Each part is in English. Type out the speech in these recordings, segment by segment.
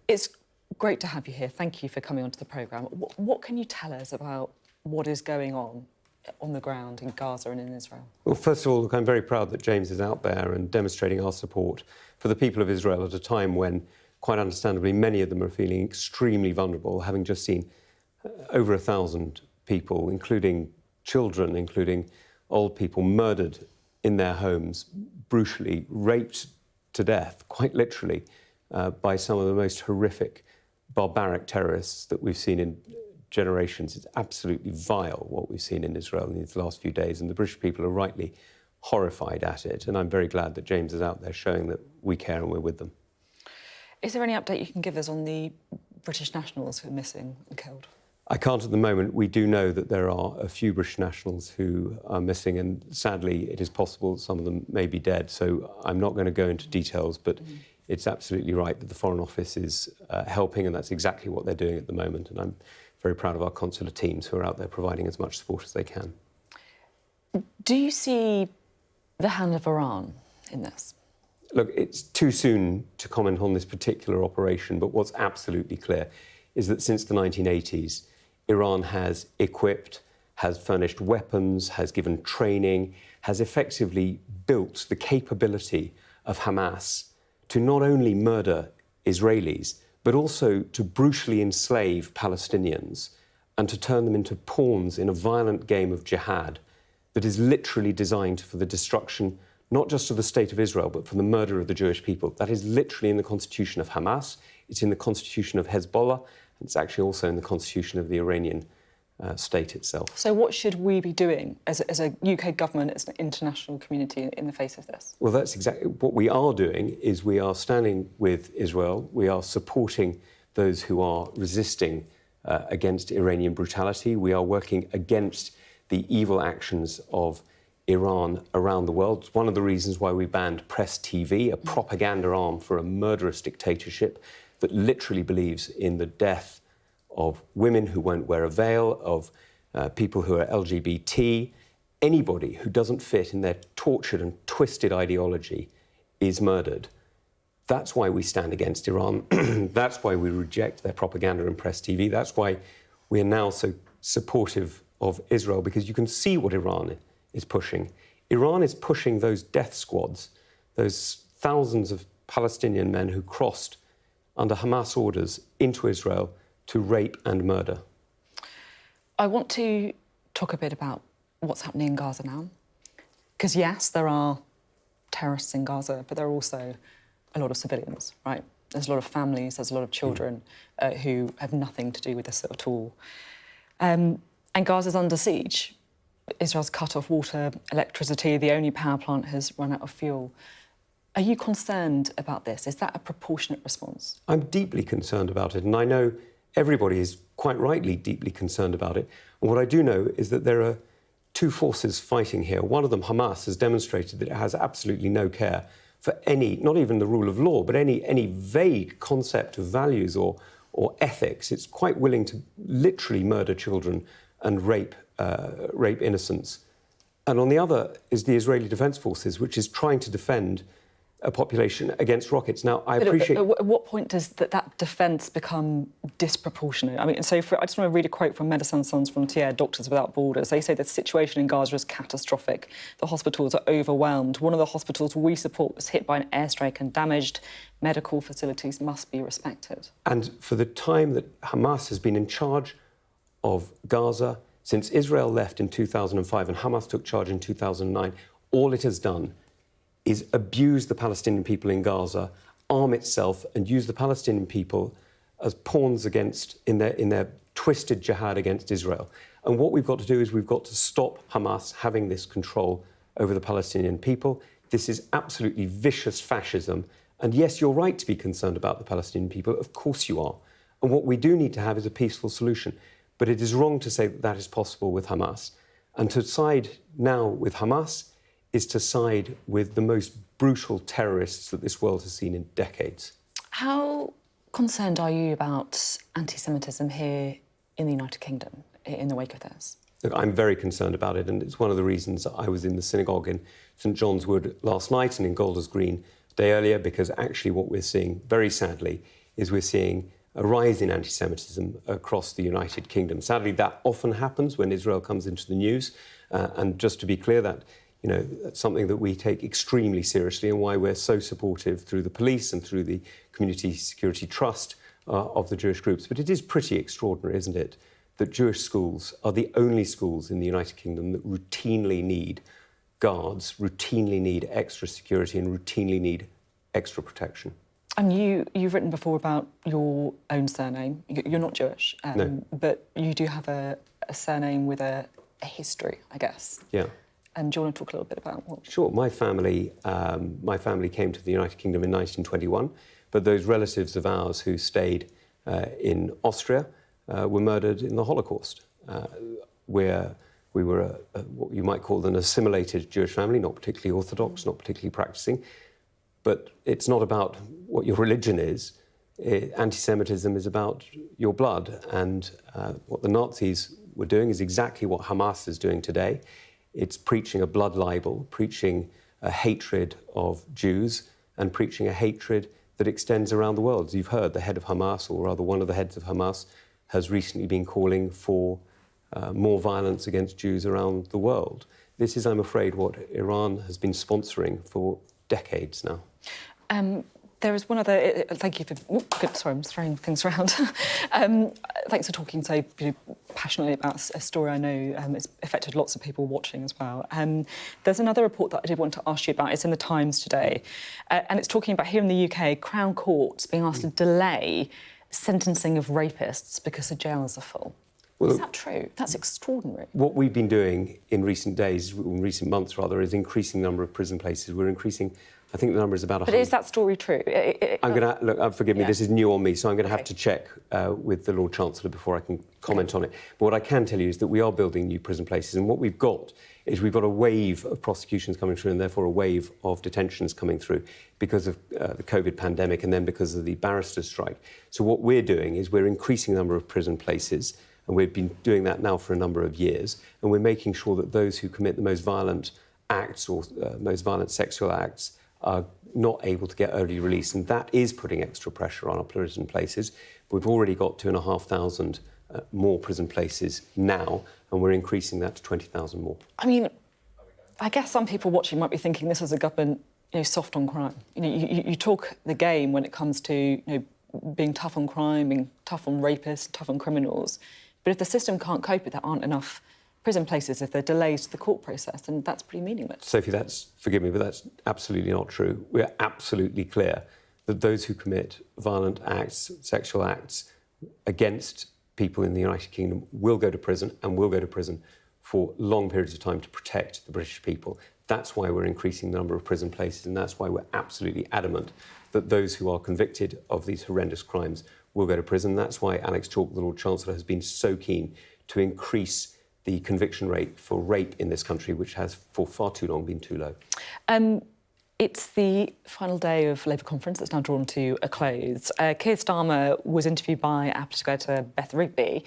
It's great to have you here. Thank you for coming onto the programme. What can you tell us about what is going on the ground in Gaza and in Israel? Well, first of all, look, I'm very proud that James is out there and demonstrating our support for the people of Israel at a time when, quite understandably, many of them are feeling extremely vulnerable, having just seen over 1,000 people, including children, including old people, murdered in their homes, brutally raped to death, quite literally, by some of the most horrific, barbaric terrorists that we've seen in generations. It's absolutely vile what we've seen in Israel in these last few days, and the British people are rightly horrified at it. And I'm very glad that James is out there showing that we care and we're with them. Is there any update you can give us on the British nationals who are missing and killed? I can't at the moment. We do know that there are a few British nationals who are missing, and sadly it is possible that some of them may be dead. So I'm not going to go into details, but it's absolutely right that the Foreign Office is helping, and that's exactly what they're doing at the moment. And I'm very proud of our consular teams who are out there providing as much support as they can. Do you see the hand of Iran in this? Look, it's too soon to comment on this particular operation, but what's absolutely clear is that since the 1980s, Iran has equipped, has furnished weapons, has given training, has effectively built the capability of Hamas to not only murder Israelis, but also to brutally enslave Palestinians and to turn them into pawns in a violent game of jihad that is literally designed for the destruction not just of the State of Israel, but for the murder of the Jewish people. That is literally in the constitution of Hamas, it's in the constitution of Hezbollah, and it's actually also in the constitution of the Iranian state itself. So what should we be doing as a UK government, as an international community in the face of this? Well, that's exactly what we are doing, is we are standing with Israel, we are supporting those who are resisting against Iranian brutality, we are working against the evil actions of Iran around the world. It's one of the reasons why we banned Press TV, a propaganda arm for a murderous dictatorship that literally believes in the death of women who won't wear a veil, of people who are LGBT. Anybody who doesn't fit in their tortured and twisted ideology is murdered. That's why we stand against Iran. That's why we reject their propaganda and Press TV. That's why we are now so supportive of Israel, because you can see what Iran is pushing. Iran is pushing those death squads, those thousands of Palestinian men who crossed under Hamas orders into Israel to rape and murder. I want to talk a bit about what's happening in Gaza now. Because, yes, there are terrorists in Gaza, but there are also a lot of civilians, right? There's a lot of families, there's a lot of children who have nothing to do with this at all. And Gaza's under siege. Israel's cut off water, electricity, the only power plant has run out of fuel. Are you concerned about this? Is that a proportionate response? I'm deeply concerned about it, and I know everybody is quite rightly deeply concerned about it. And what I do know is that there are two forces fighting here. One of them, Hamas, has demonstrated that it has absolutely no care for any, not even the rule of law, but any vague concept of values or ethics. It's quite willing to literally murder children and rape innocents. And on the other is the Israeli Defense Forces, which is trying to defend a population against rockets. Now, I appreciate... At what point does that defence become disproportionate? I mean, so I just want to read a quote from Médecins Sans Frontières, Doctors Without Borders. They say the situation in Gaza is catastrophic. The hospitals are overwhelmed. One of the hospitals we support was hit by an airstrike and damaged. Medical facilities must be respected. And for the time that Hamas has been in charge of Gaza, since Israel left in 2005 and Hamas took charge in 2009, all it has done is abuse the Palestinian people in Gaza, arm itself and use the Palestinian people as pawns in their twisted jihad against Israel. And what we've got to do is we've got to stop Hamas having this control over the Palestinian people. This is absolutely vicious fascism. And yes, you're right to be concerned about the Palestinian people. Of course you are. And what we do need to have is a peaceful solution. But it is wrong to say that that is possible with Hamas. And to side now with Hamas is to side with the most brutal terrorists that this world has seen in decades. How concerned are you about anti-Semitism here in the United Kingdom in the wake of this? Look, I'm very concerned about it, and it's one of the reasons I was in the synagogue in St John's Wood last night and in Golders Green a day earlier, because actually what we're seeing, very sadly, is we're seeing a rise in anti-Semitism across the United Kingdom. Sadly, that often happens when Israel comes into the news. And just to be clear, that's something that we take extremely seriously, and why we're so supportive through the police and through the Community Security Trust of the Jewish groups. But it is pretty extraordinary, isn't it, that Jewish schools are the only schools in the United Kingdom that routinely need guards, routinely need extra security, and routinely need extra protection. And you've written before about your own surname. You're not Jewish, No. But you do have a surname with a history, I guess. Yeah. And do you want to talk a little bit about what? Sure. My family came to the United Kingdom in 1921, but those relatives of ours who stayed in Austria were murdered in the Holocaust. Where we were what you might call an assimilated Jewish family, not particularly orthodox, not particularly practicing. But it's not about what your religion is. Anti-Semitism is about your blood. And what the Nazis were doing is exactly what Hamas is doing today. It's preaching a blood libel, preaching a hatred of Jews, and preaching a hatred that extends around the world. As you've heard, the head of Hamas, or rather one of the heads of Hamas, has recently been calling for more violence against Jews around the world. This is, I'm afraid, what Iran has been sponsoring for decades now. There is one other... thank you for... sorry, I'm just throwing things around. Thanks for talking so passionately about a story I know it's affected lots of people watching as well. There's another report that I did want to ask you about. It's in the Times today, and it's talking about here in the UK, Crown Courts being asked to delay sentencing of rapists because the jails are full. Well, is that true? That's extraordinary. What we've been doing in recent months, is increasing the number of prison places. We're increasing, I think the number is about 100. But is that story true? I'm going to, look, forgive me, yeah. This is new on me, so I'm going to have to check with the Lord Chancellor before I can comment on it. But what I can tell you is that we are building new prison places, and what we've got is we've got a wave of prosecutions coming through, and therefore a wave of detentions coming through because of the COVID pandemic, and then because of the barristers' strike. So what we're doing is we're increasing the number of prison places, and we've been doing that now for a number of years, and we're making sure that those who commit the most violent acts or most violent sexual acts are not able to get early release, and that is putting extra pressure on our prison places. We've already got 2,500 more prison places now, and we're increasing that to 20,000 more. I mean, I guess some people watching might be thinking this is a government, soft on crime. You talk the game when it comes to, being tough on crime, being tough on rapists, tough on criminals. But if the system can't cope with, there aren't enough prison places, if there are delays to the court process, then that's pretty meaningless. Sophie, forgive me, but that's absolutely not true. We're absolutely clear that those who commit violent acts, sexual acts against people in the United Kingdom will go to prison, and will go to prison for long periods of time to protect the British people. That's why we're increasing the number of prison places, and that's why we're absolutely adamant that those who are convicted of these horrendous crimes will go to prison. That's why Alex Chalk, the Lord Chancellor, has been so keen to increase the conviction rate for rape in this country, which has for far too long been too low. It's the final day of Labour conference that's now drawn to a close. Keir Starmer was interviewed by our political editor Beth Rigby,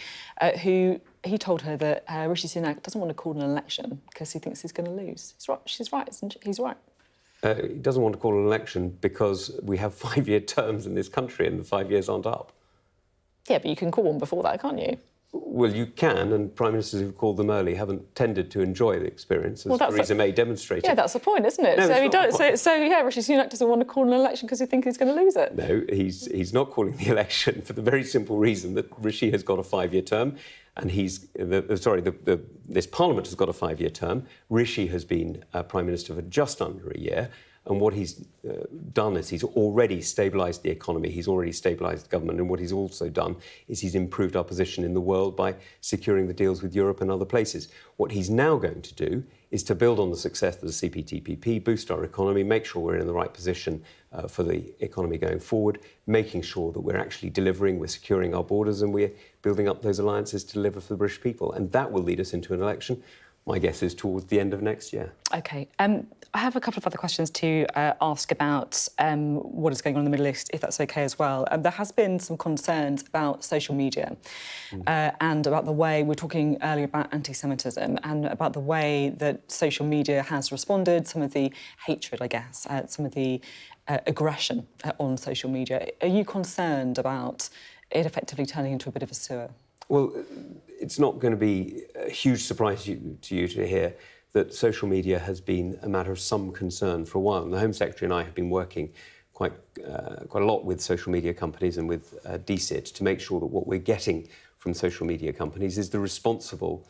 who he told her that Rishi Sunak doesn't want to call an election because he thinks he's going to lose. He's right. She's right, isn't she? He's right. He doesn't want to call an election because we have 5-year terms in this country and the 5 years aren't up. Yeah, but you can call one before that, can't you? Well, you can, and Prime Ministers who've called them early haven't tended to enjoy the experience, as Theresa May demonstrated. Yeah, that's the point, isn't it? No, so he does. Rishi Sunak doesn't want to call an election because he thinks he's going to lose it. No, he's not calling the election for the very simple reason that Rishi has got a 5-year term, and this Parliament has got a 5-year term. Rishi has been Prime Minister for just under a year. And what he's done is he's already stabilised the economy, he's already stabilised the government, and what he's also done is he's improved our position in the world by securing the deals with Europe and other places. What he's now going to do is to build on the success of the CPTPP, boost our economy, make sure we're in the right position for the economy going forward, making sure that we're actually delivering, we're securing our borders, and we're building up those alliances to deliver for the British people. And that will lead us into an election. My guess is towards the end of next year. OK. I have a couple of other questions to ask about what is going on in the Middle East, if that's OK as well. There has been some concerns about social media and about the way, we're talking earlier about anti-Semitism, and about the way that social media has responded, some of the hatred, I guess, some of the aggression on social media. Are you concerned about it effectively turning into a bit of a sewer? Well, it's not going to be a huge surprise to you to hear that social media has been a matter of some concern for a while. And the Home Secretary and I have been working quite a lot with social media companies and with DCIT to make sure that what we're getting from social media companies is the responsible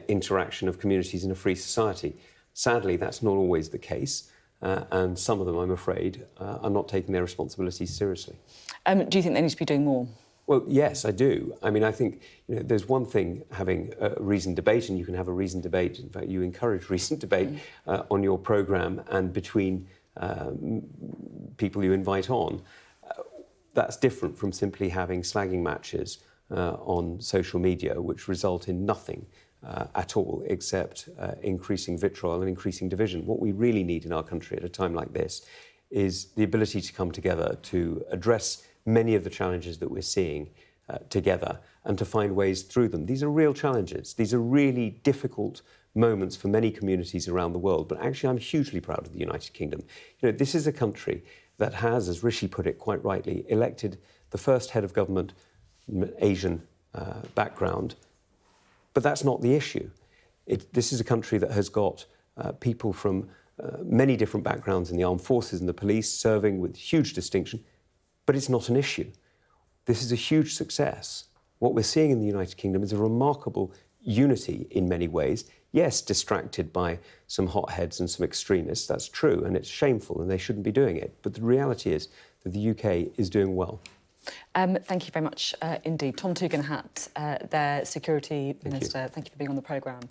interaction of communities in a free society. Sadly, that's not always the case, and some of them, I'm afraid, are not taking their responsibilities seriously. Do you think they need to be doing more? Well, yes, I do. I mean, I think there's one thing having a reasoned debate, and you can have a reasoned debate. In fact, you encourage reasoned debate on your programme and between people you invite on. That's different from simply having slagging matches on social media, which result in nothing at all except increasing vitriol and increasing division. What we really need in our country at a time like this is the ability to come together to address many of the challenges that we're seeing together and to find ways through them. These are real challenges. These are really difficult moments for many communities around the world. But actually, I'm hugely proud of the United Kingdom. This is a country that has, as Rishi put it quite rightly, elected the first head of government, Asian background. But that's not the issue. This is a country that has got people from many different backgrounds in the armed forces and the police serving with huge distinction. But it's not an issue. This is a huge success. What we're seeing in the United Kingdom is a remarkable unity in many ways. Yes, distracted by some hotheads and some extremists, that's true, and it's shameful and they shouldn't be doing it. But the reality is that the UK is doing well. Thank you very much indeed. Tom Tugendhat, their Security Minister, thank you for being on the programme.